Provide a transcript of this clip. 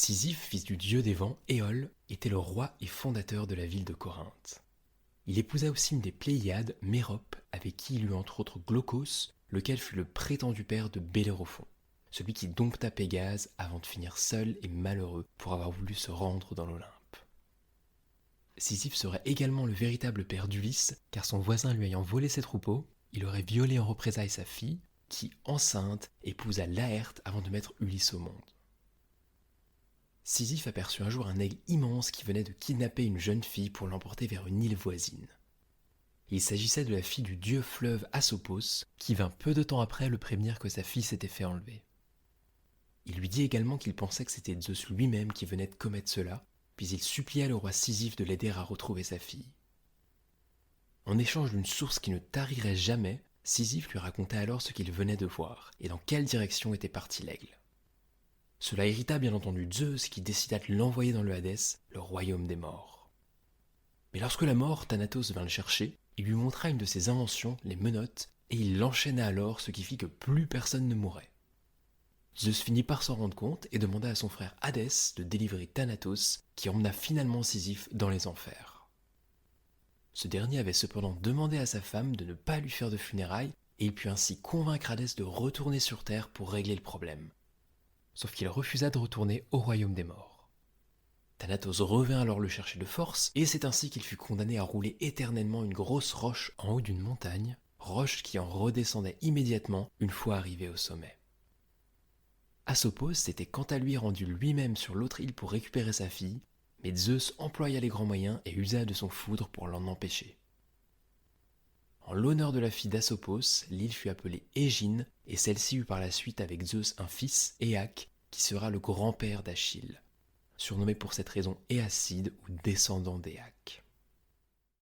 Sisyphe, fils du dieu des vents, Éole, était le roi et fondateur de la ville de Corinthe. Il épousa aussi une des Pléiades, Mérope, avec qui il eut entre autres Glaucos, lequel fut le prétendu père de Bellérophon, celui qui dompta Pégase avant de finir seul et malheureux pour avoir voulu se rendre dans l'Olympe. Sisyphe serait également le véritable père d'Ulysse, car son voisin lui ayant volé ses troupeaux, il aurait violé en représailles sa fille, qui, enceinte, épousa Laërte avant de mettre Ulysse au monde. Sisyphe aperçut un jour un aigle immense qui venait de kidnapper une jeune fille pour l'emporter vers une île voisine. Il s'agissait de la fille du dieu fleuve Asopos, qui vint peu de temps après le prévenir que sa fille s'était fait enlever. Il lui dit également qu'il pensait que c'était Zeus lui-même qui venait de commettre cela, puis il supplia le roi Sisyphe de l'aider à retrouver sa fille. En échange d'une source qui ne tarirait jamais, Sisyphe lui raconta alors ce qu'il venait de voir, et dans quelle direction était parti l'aigle. Cela irrita bien entendu Zeus qui décida de l'envoyer dans le Hadès, le royaume des morts. Mais lorsque la mort, Thanatos vint le chercher, il lui montra une de ses inventions, les menottes, et il l'enchaîna alors, ce qui fit que plus personne ne mourait. Zeus finit par s'en rendre compte et demanda à son frère Hadès de délivrer Thanatos, qui emmena finalement Sisyphe dans les enfers. Ce dernier avait cependant demandé à sa femme de ne pas lui faire de funérailles, et il put ainsi convaincre Hadès de retourner sur Terre pour régler le problème. Sauf qu'il refusa de retourner au royaume des morts. Thanatos revint alors le chercher de force, et c'est ainsi qu'il fut condamné à rouler éternellement une grosse roche en haut d'une montagne, roche qui en redescendait immédiatement une fois arrivé au sommet. Asopos s'était quant à lui rendu lui-même sur l'autre île pour récupérer sa fille, mais Zeus employa les grands moyens et usa de son foudre pour l'en empêcher. En l'honneur de la fille d'Asopos, l'île fut appelée Égine, et celle-ci eut par la suite avec Zeus un fils, Éaque, qui sera le grand-père d'Achille, surnommé pour cette raison Éacide ou descendant d'Éaque.